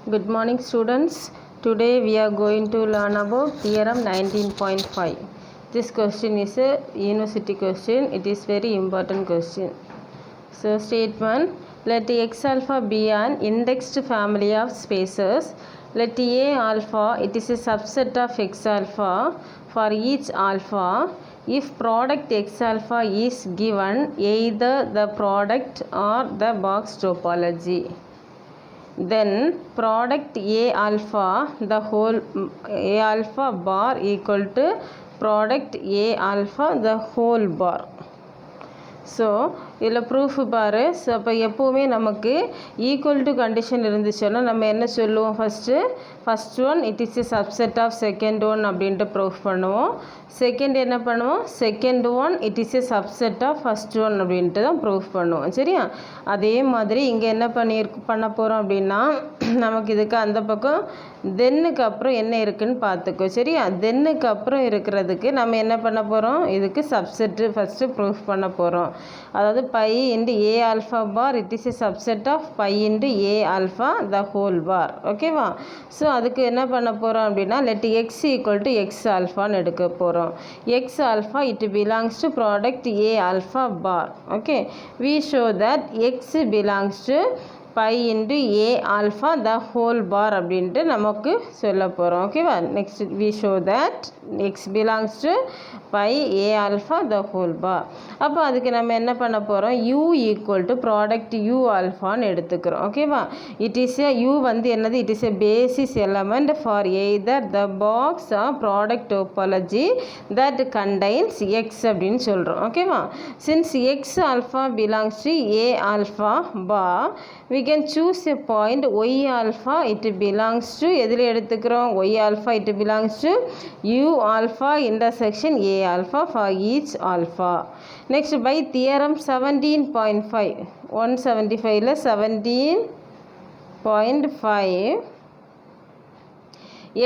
Good morning students. Today we are going to learn about theorem 19.5. This question is a university question. It is very important question. So statement, let X alpha be an indexed family of spaces. Let A alpha, it is a subset of X alpha for each alpha. If product X alpha is given either the product or the box topology, then product A alpha the whole A alpha bar equal to product A alpha the whole bar. So இதில் proof பாரு. So அப்போ எப்போவுமே நமக்கு equal to condition இருந்துச்சுன்னா நம்ம என்ன சொல்லுவோம், first one it is a subset of second one அப்படின்ட்டு ப்ரூஃப் பண்ணுவோம். செகண்ட் என்ன பண்ணுவோம், second one it is a subset of first one அப்படின்ட்டு தான் ப்ரூஃப் பண்ணுவோம். சரியா, அதே மாதிரி இங்கே என்ன பண்ண போகிறோம் அப்படின்னா, நமக்கு இதுக்கு அந்த பக்கம் தென்னுக்கு அப்புறம் என்ன இருக்குதுன்னு பார்த்துக்கோ. சரியா, தென்னுக்கு அப்புறம் இருக்கிறதுக்கு நம்ம என்ன பண்ண போகிறோம், இதுக்கு சப்செட்டு ஃபஸ்ட்டு ப்ரூஃப் பண்ண போகிறோம். அதாவது pi into A alpha bar it is a subset of pi into A alpha the whole bar. ஓகேவா, ஸோ அதுக்கு என்ன பண்ண போகிறோம் அப்படின்னா, let X equal to X ஆல்ஃபான்னு எடுக்க போகிறோம். X alpha it belongs to product A alpha bar. Okay, we show that X belongs to pi into A alpha the whole bar அப்படின்ட்டு நமக்கு சொல்ல போகிறோம். ஓகேவா, next we show that X belongs to pi A alpha the whole bar. அப்போ அதுக்கு நம்ம என்ன பண்ண போகிறோம், U equal to product U ஆல்ஃபான்னு எடுத்துக்கிறோம். ஓகேவா, இட் இஸ் ஏ யூ வந்து என்னது, it is a basis element for either the box or product topology that contains X அப்படின்னு சொல்கிறோம். ஓகேவா, since X alpha belongs to A alpha bar, we can choose a point y alpha it belongs to எதில் எடுத்துக்கிறோம், y alpha it belongs to u alpha intersection a alpha for each alpha. Next by theorem 17.5 175ல 17.5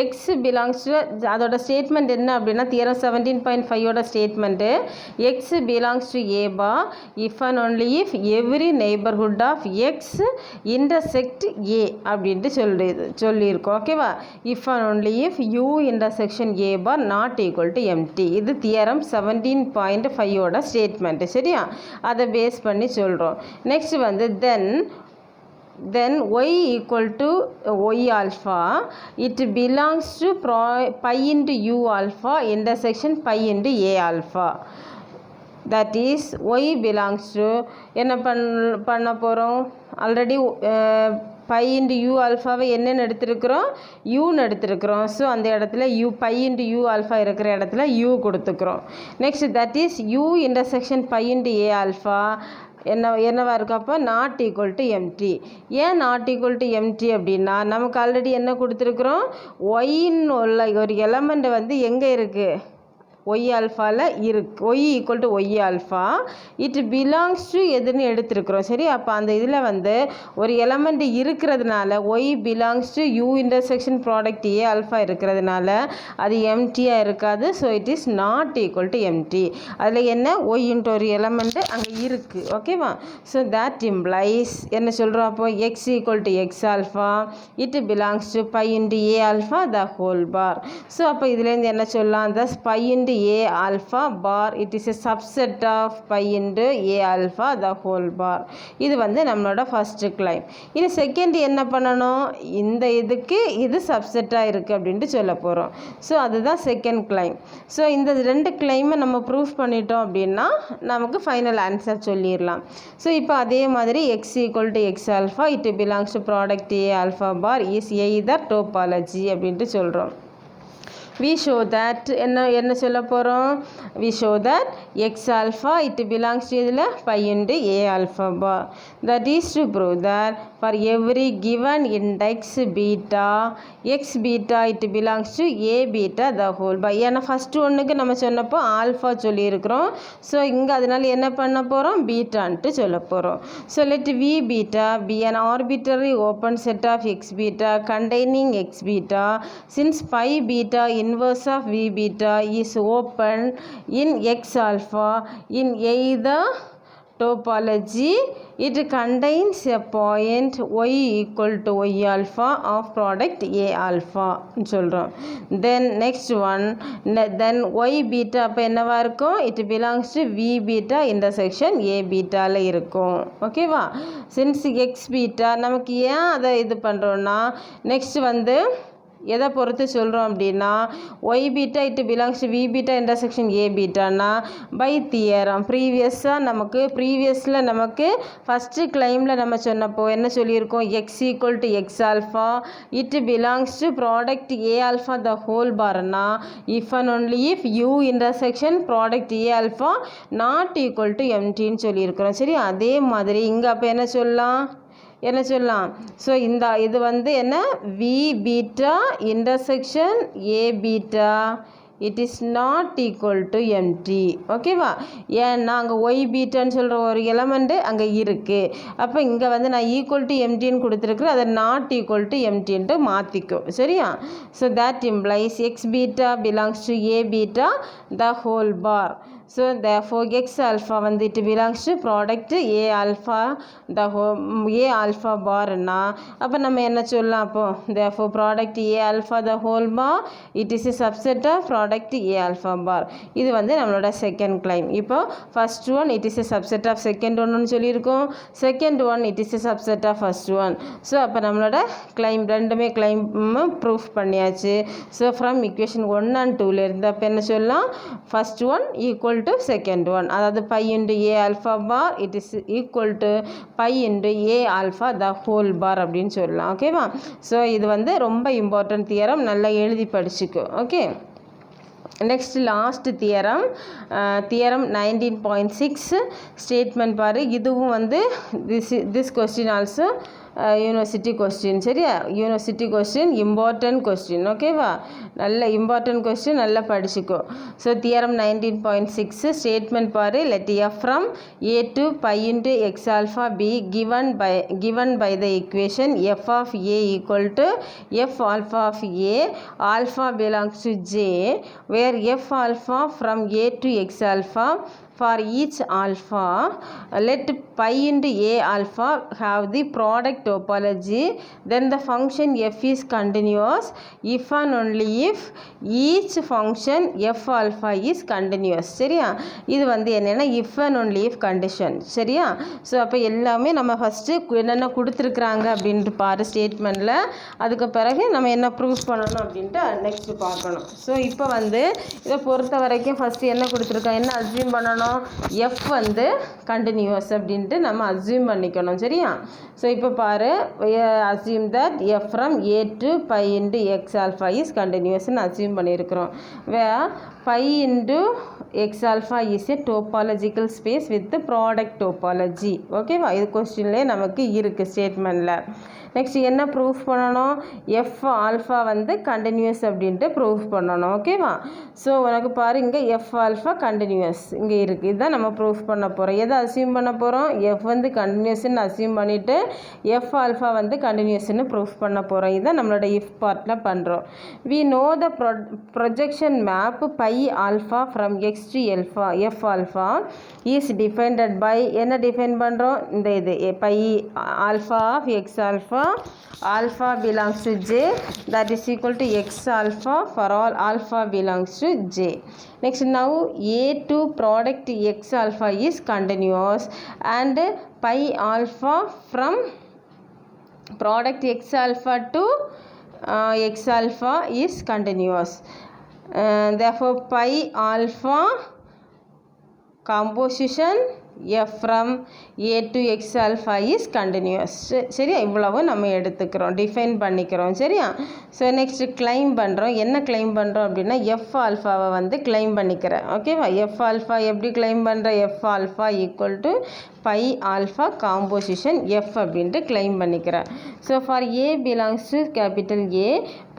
X belongs to, அதோட statement என்ன அப்படின்னா, theorem 17.5ஓட statement X belongs to A bar if and only if every neighbourhood of X intersect A அப்படின்ட்டு சொல்லியிருக்கோம். ஓகேவா, if and only if U intersection A bar not equal to empty. இது theorem 17.5ஓட statement. சரியா, அதை base பண்ணி சொல்கிறோம். Next வந்து then y equal to y alpha it belongs to pi into u alpha intersection pi into a alpha. That is y belongs to என்ன பண்ண போகிறோம், ஆல்ரெடி பை இன்டு யூ ஆல்ஃபாவை என்னென்னு எடுத்துருக்குறோம், யூன்னு எடுத்துருக்குறோம். ஸோ அந்த இடத்துல U pi into U alpha இருக்கிற இடத்துல யூ கொடுத்துக்கிறோம். Next that is U intersection pi into A alpha என்னவா இருக்கு, அப்போ நாட் ஈக்குவல் டு எம்டி. ஏன் நாட் ஈக்குவல் டு எம்டி அப்படின்னா, நமக்கு ஆல்ரெடி என்ன கொடுத்துருக்குறோம், ஒயின்னு உள்ள ஒரு எலமெண்ட் வந்து எங்கே இருக்குது, ஒய் ஆல்ஃபாவில் இருக்கு. Y equal to Y alpha it belongs to எதுன்னு எடுத்துருக்குறோம். சரி, அப்போ அந்த இதில் வந்து ஒரு எலமெண்ட் இருக்கிறதுனால Y belongs to U intersection product A alpha இருக்கிறதுனால அது எம்டியாக இருக்காது. So it is not equal to empty. அதில் என்ன, ஒய்ன்ட்டு ஒரு எலமெண்ட்டு அங்கே இருக்குது. ஓகேவா, ஸோ தேட் இம்ப்ளைஸ் என்ன சொல்கிறோம், அப்போ X equal to X alpha it belongs to pi into A alpha the whole bar. So அப்போ இதுலேருந்து என்ன சொல்லலாம், thus pi into a alpha bar it is a subset of pi into a alpha the whole bar. இது வந்து நம்மளோட first claim. இது second என்ன பண்ணணும், இந்த இதுக்கு இது சப்செட்டாக இருக்குது அப்படின்ட்டு சொல்ல போகிறோம். ஸோ அதுதான் செகண்ட் கிளைம். ஸோ இந்த ரெண்டு கிளைமை நம்ம ப்ரூஃப் பண்ணிட்டோம் அப்படின்னா நமக்கு ஃபைனல் ஆன்சர் சொல்லிடலாம். ஸோ இப்போ அதே மாதிரி X equal to X alpha it belongs to product A alpha bar is either topology அப்படின்ட்டு சொல்கிறோம். we show that என்ன சொல்ல போகிறோம், we show that x alpha it belongs to இதில் pi into a alpha bar. That is to prove that for every given index beta x beta it belongs to a beta the whole bar. ஏன்னா first ஒன்றுக்கு நம்ம சொன்னப்போ alpha சொல்லியிருக்கிறோம். So இங்கே அதனால என்ன பண்ண போகிறோம், பீட்டான்ட்டு சொல்ல போகிறோம். So let v beta be an arbitrary open set of x beta containing x beta since pi beta inverse of v beta is open in x alpha in either topology, it contains a point y equal to y alpha of product a alpha சொல்கிறோம். Then next one, then y beta அப்போ என்னவா இருக்கும்? It belongs to v beta intersection a betaல இருக்கும். ஓகேவா? Since x beta நமக்கு ஏன் அதை இது பண்ணுறோன்னா, நெக்ஸ்ட் வந்து எதை பொறுத்து சொல்கிறோம் அப்படின்னா, Y beta it belongs to V beta intersection A பீட்டானா பை தியரம். ப்ரீவியஸில் நமக்கு ஃபஸ்ட்டு கிளைமில் நம்ம சொன்னப்போ என்ன சொல்லியிருக்கோம்? X equal to X alpha it belongs to product A alpha the whole பார்னா if and only if U intersection product A alpha not equal to எம்டின்னு சொல்லியிருக்கிறோம். சரி, அதே மாதிரி இங்கே அப்போ என்ன சொல்லலாம்? ஸோ இது வந்து என்ன? V beta intersection A beta it is not equal to empty. ஓகேவா? ஏன்னா அங்கே ஒய் பீட்டான்னு சொல்கிற ஒரு எலமெண்ட்டு அங்கே இருக்குது. அப்போ இங்கே வந்து நான் ஈக்குவல் டு எம்டின்னு கொடுத்துருக்குறேன், அதை நாட் ஈக்குவல் டு எம்டின்ட்டு மாற்றிக்கும். சரியா? So that implies X beta belongs to A beta the whole bar. So therefore x alpha வந்து it belongs to product a alpha the a alpha bar னா அப்போ நம்ம என்ன சொல்லலாம்? அப்போ therefore product a alpha the whole bar it is a subset of product a alpha bar. இது வந்து நம்மளோட செகண்ட் கிளைம். இப்போ first one it is a subset of second ஒன்னு சொல்லியிருக்கோம், second one it is a subset of first one. So அப்போ நம்மளோட claim ரெண்டுமே claim proof பண்ணியாச்சு. ஸோ ஃப்ரம் இக்குவேஷன் 1 and 2 இருந்து அப்போ என்ன சொல்லலாம்? First one equal to second one, அதாவது pi into a alpha bar it is equal to pi into a alpha the whole bar அப்படின்னு சொல்லலாம். ஓகேவா? ஸோ இது வந்து ரொம்ப இம்பார்ட்டன்ட் தியரம், நல்லா எழுதி படிச்சுக்கோ. Okay, next last theorem 19.6 statement பாரு. இதுவும் வந்து this question also university question. சரியா? University question, important question. ஓகேவா? நல்ல இம்பார்ட்டன்ட் கொஸ்டின், நல்லா படிச்சுக்கோ. ஸோ தியரம் 19.6 ஸ்டேட்மெண்ட் பாரு. Let F from A to pi into X alpha be given by the equation f of a equal to f alpha of a, alpha belongs to j, where f alpha from a to x alpha for each alpha let pi into a alpha have the product topology, then the function f is continuous if and only if each function f alpha is continuous. சரியா? இது வந்து என்னென்னா if and only if condition. சரியா? So அப்போ எல்லாமே நம்ம first என்னென்ன கொடுத்துருக்குறாங்க அப்படின்ட்டு பாரு ஸ்டேட்மெண்ட்டில். அதுக்கு பிறகு நம்ம என்ன ப்ரூஃப் பண்ணணும் அப்படின்ட்டு நெக்ஸ்ட்டு பார்க்கணும். ஸோ இப்போ வந்து இதை பொறுத்த வரைக்கும் ஃபஸ்ட்டு என்ன கொடுத்துருக்கோம், என்ன அஸ்யூம் பண்ணணும்? f வந்து கண்டினியூஸ் அப்படின்ட்டு நம்ம அஸ்யூம் பண்ணிக்கணும். சரியா? ஸோ இப்போ பாரு, அஸ்யூம் தட் f ஃப்ரம் a to pi into x alpha is continuousன்னு அஸ்யூம் பண்ணியிருக்கிறோம். where pi into x alpha is a topological space with the product topology. ஓகேவா? இது கொஸ்டின்லேயே நமக்கு இருக்குது ஸ்டேட்மெண்ட்டில். நெக்ஸ்ட் என்ன ப்ரூஃப் பண்ணணும்? எஃப் ஆல்ஃபா வந்து கண்டினியூஸ் அப்படின்ட்டு ப்ரூஃப் பண்ணணும். ஓகேவா? ஸோ உனக்கு பாரு, இங்கே எஃப் ஆல்ஃபா கண்டினியூஸ் இங்கே இருக்குது. இதுதான் நம்ம ப்ரூஃப் பண்ண போகிறோம். எதை அஸ்யூம் பண்ண போகிறோம்? எஃப் வந்து கண்டினியூஸ்ன்னு அஸ்யூம் பண்ணிவிட்டு எஃப் ஆல்ஃபா வந்து கண்டினியூஸ்ன்னு ப்ரூஃப் பண்ண போகிறோம். இதுதான் நம்மளோட இஃப் பார்ட்டில் பண்ணுறோம். We know the projection map pi alpha from X to F alpha is defined by என்ன டிஃபைன் பண்ணுறோம்? இந்த இது pi alpha of X alpha, alpha belongs to j, that is equal to x alpha for all alpha belongs to j. Next, now a to product x alpha is continuous and pi alpha from product x alpha to x alpha is continuous. Therefore pi alpha composition f from a to x alpha is continuous. சரியா? இவ்வளவு நம்ம எடுத்துக்கிறோம், define பண்ணிக்கிறோம். சரியா? So next claim பண்ணுறோம். என்ன claim பண்ணுறோம் அப்படின்னா எஃப் ஆல்ஃபாவை வந்து கிளைம் பண்ணிக்கிறேன். ஓகேவா? எஃப் ஆல்ஃபா எப்படி கிளைம் பண்ணுற? F alpha equal to pi alpha composition F அப்படின்ட்டு கிளைம் பண்ணிக்கிறேன். So for A belongs to capital A,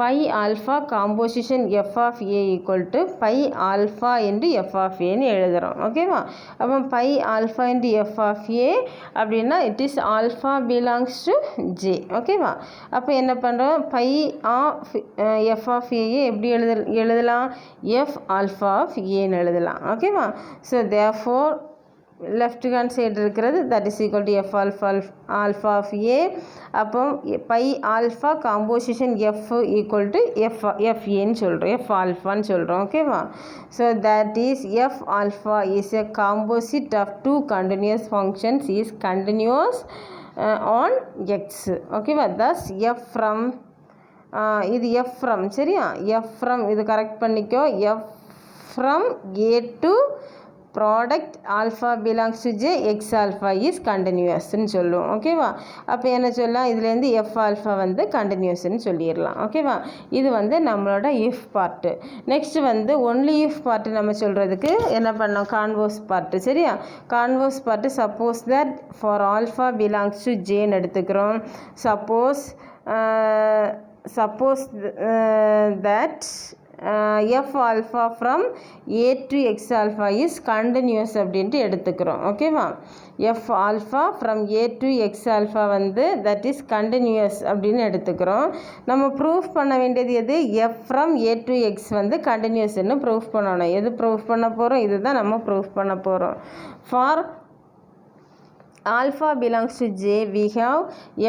pi alpha composition F of A equal to pi alpha into F of ஏன்னு எழுதுகிறோம். ஓகேவா? அப்போ pi alpha into F of A அப்படின்னா it is alpha belongs to J. ஓகேவா? அப்போ என்ன பண்ணுறோம்? Pi of F of ஏயை எப்படி எழுதலாம்? எஃப் ஆல்ஃபா ஆஃப் ஏன்னு எழுதலாம். ஓகேவா? So therefore left hand side இருக்கிறது that is equal to F alpha of A. அப்போ pi alpha composition F equal to எஃப்ஏன்னு சொல்கிறோம், எஃப் ஆல்ஃபான்னு சொல்கிறோம். ஓகேவா? So that is F alpha is a composite of two continuous functions is continuous on X. ஓகேவா? Thus F from இது F from, சரியா? F from இது கரெக்ட் பண்ணிக்கோ. F from A to product alpha belongs to J X alpha is கண்டினியூஸ்ன்னு சொல்லுவோம். ஓகேவா? அப்போ என்ன சொல்லலாம், இதுலேருந்து எஃப் ஆல்ஃபா வந்து கண்டினியூஸ்ன்னு சொல்லிடலாம். ஓகேவா? இது வந்து நம்மளோட இஃப் பார்ட்டு. நெக்ஸ்ட் வந்து ஒன்லி இஃப் பார்ட்டு நம்ம சொல்கிறதுக்கு என்ன பண்ணோம், கான்வர்ஸ் பார்ட்டு. சரியா? Converse part suppose that for alpha belongs to ஜேன்னு எடுத்துக்கிறோம். Suppose that f alpha from a to x alpha is continuous அப்படின்ட்டு எடுத்துக்கிறோம். ஓகேவா? f alpha from a to x alpha வந்து that is continuous அப்படின்னு எடுத்துக்கிறோம். நம்ம ப்ரூஃப் பண்ண வேண்டியது எது, f from a to x வந்து கண்டினியூஸ்ன்னு ப்ரூஃப் பண்ணணும். எது ப்ரூஃப் பண்ண போகிறோம், இதுதான் நம்ம ப்ரூஃப் பண்ண போகிறோம். For alpha belongs to J, we have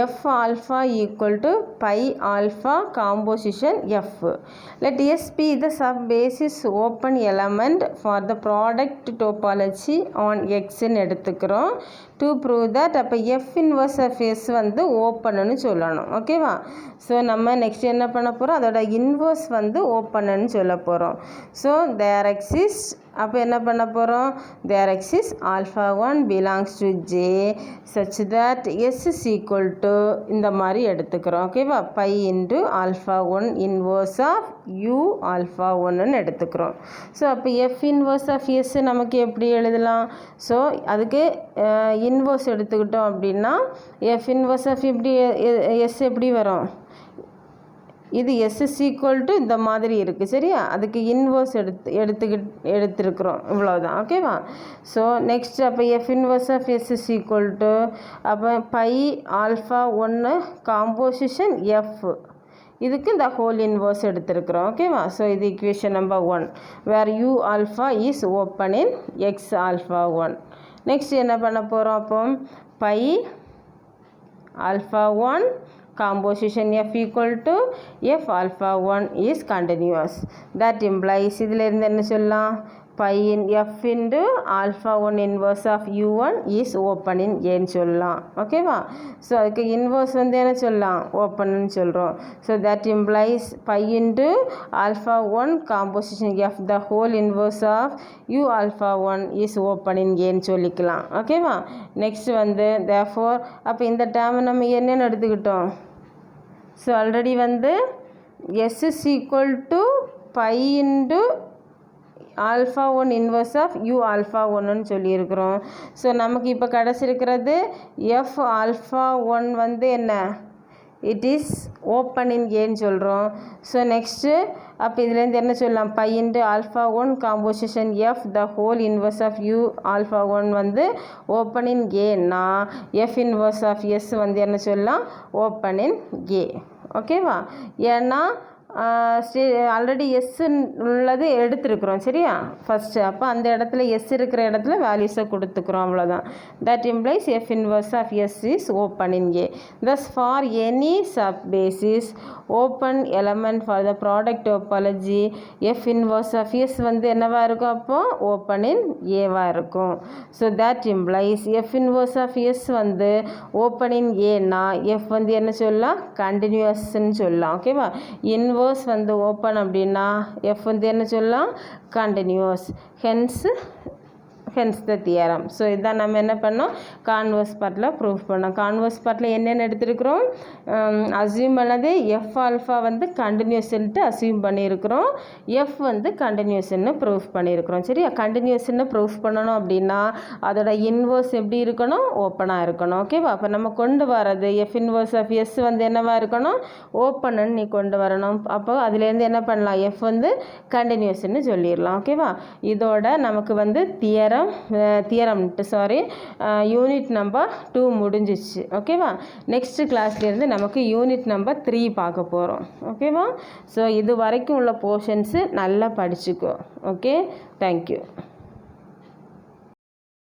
f alpha equal to pi alpha composition f. Let S be the sub-basis open element for the product topology on X ன்னு எடுத்துக்கிறோம். to prove that அப்போ f inverse of S வந்து ஓப்பன்னு சொல்லணும். ஓகேவா? So நம்ம next என்ன பண்ண போகிறோம், அதோட இன்வர்ஸ் வந்து ஓப்பன்னு சொல்ல போகிறோம். ஸோ தேர் எக்ஸிஸ்ட், அப்போ என்ன பண்ண போகிறோம், there exist alpha 1 belongs to J such that S is equal to இந்த மாதிரி எடுத்துக்கிறோம். ஓகேவா? Pi into alpha 1 inverse of U alpha 1ன்னு எடுத்துக்கிறோம். ஸோ அப்போ எஃப் இன்வர்ஸ் ஆஃப் எஸ் நமக்கு எப்படி எழுதலாம், ஸோ அதுக்கு இன்வர்ஸ் எடுத்துக்கிட்டோம் அப்படின்னா எஃப் இன்வர்ஸ் ஆஃப் எப்படி எஸ் எப்படி வரும், இது எஸ் இஸ் ஈக்குவல் டு இந்த மாதிரி இருக்குது. சரியா? அதுக்கு இன்வர்ஸ் எடுத்துருக்குறோம். இவ்வளோதான். ஓகேவா? ஸோ நெக்ஸ்ட் அப்போ F inverse of S is equal to அப்போ பை ஆல்ஃபா 1 காம்போசிஷன் எஃப், இதுக்கு இந்த ஹோல் இன்வர்ஸ் எடுத்துருக்குறோம். ஓகேவா? ஸோ இது equation number 1 where U alpha is open in X alpha 1. Next என்ன பண்ண போகிறோம், அப்போ pi alpha 1 composition f equal to f alpha 1 is continuous. That implies இதிலிருந்து என்ன சொல்லலாம், pi in f into alpha 1 inverse of u1 is open in ஏன்னு சொல்லலாம். ஓகேவா? ஸோ அதுக்கு இன்வர்ஸ் வந்து என்ன சொல்லலாம், ஓப்பன்னு சொல்கிறோம். So that implies pi into alpha 1 composition f the whole inverse of u alpha 1 is open in ஏன்னு சொல்லிக்கலாம். ஓகேவா? நெக்ஸ்ட் வந்து therefore அப்போ இந்த டேர்ம் நம்ம என்னென்னு எடுத்துக்கிட்டோம், ஸோ ஆல்ரெடி வந்து s is equal to pi into alpha 1 inverse of U alpha 1ன்னு சொல்லியிருக்கிறோம். ஸோ நமக்கு இப்போ கிடச்சிருக்கிறது எஃப் ஆல்ஃபா 1 வந்து என்ன, இட் இஸ் ஓப்பன் இன் ஏன்னு சொல்கிறோம். ஸோ நெக்ஸ்ட்டு அப்போ இதுலேருந்து என்ன சொல்லலாம், pi into alpha 1 composition F the whole inverse of U alpha 1 வந்து ஓப்பன் இன் ஏன்னா எஃப் இன்வர்ஸ் ஆஃப் எஸ் வந்து என்ன சொல்லலாம், ஓப்பன் இன் ஏ. ஓகேவா? ஏன்னா ஆல்ரெடி எஸ் உள்ளது எடுத்துருக்குறோம். சரியா? ஃபஸ்ட்டு அப்போ அந்த இடத்துல எஸ் இருக்கிற இடத்துல வேல்யூஸை கொடுத்துக்கிறோம். அவ்வளோதான். That implies F inverse of S is open in A. Thus for any sub basis open element for the product topology F inverse of S வந்து என்னவாக இருக்கும், அப்போது ஓப்பன் இன் ஏவாக இருக்கும். So that implies F inverse of S வந்து open in ஏன்னா F வந்து என்ன சொல்லலாம், கண்டினியூஸ்ன்னு சொல்லலாம். ஓகேவா? இன்வர்ஸ் வந்து ஓப்பன் அப்படின்னா எஃப் வந்து என்ன சொல்லலாம், continuous. Hence the theorem. So இதான் நம்ம என்ன பண்ணோம், கான்வர்ஸ் பார்ட்டில் ப்ரூஃப் பண்ணோம். கான்வர்ஸ் பார்ட்டில் என்னென்ன எடுத்துருக்குறோம், அசியூம் பண்ணது எஃப் ஆல்ஃபா வந்து கண்டினியூஸ்ன்ட்டு அசியூம் பண்ணியிருக்கிறோம், எஃப் வந்து கண்டினியூஸ்ன்னு ப்ரூஃப் பண்ணியிருக்கிறோம். சரியா? கண்டினியூஸ்ன்னு ப்ரூஃப் பண்ணணும் அப்படின்னா அதோட இன்வர்ஸ் எப்படி இருக்கணும், ஓப்பனாக இருக்கணும். ஓகேவா? அப்போ நம்ம கொண்டு வரது எஃப் இன்வர்ஸ் ஆஃப் எஸ் வந்து என்னவாக இருக்கணும், ஓப்பன்னு நீ கொண்டு வரணும். அப்போ அதுலேருந்து என்ன பண்ணலாம், எஃப் வந்து கண்டினியூஸ்ன்னு சொல்லிடலாம். ஓகேவா? இதோட நமக்கு வந்து யூனிட் நம்பர் 2 முடிஞ்சிச்சு. ஓகேவா? நெக்ஸ்ட் கிளாஸ்லேருந்து நமக்கு யூனிட் நம்பர் 3 பார்க்க போகிறோம். ஓகேவா? ஸோ இது வரைக்கும் உள்ள போர்ஷன்ஸு நல்லா படிச்சுக்கோ. Okay, thank you.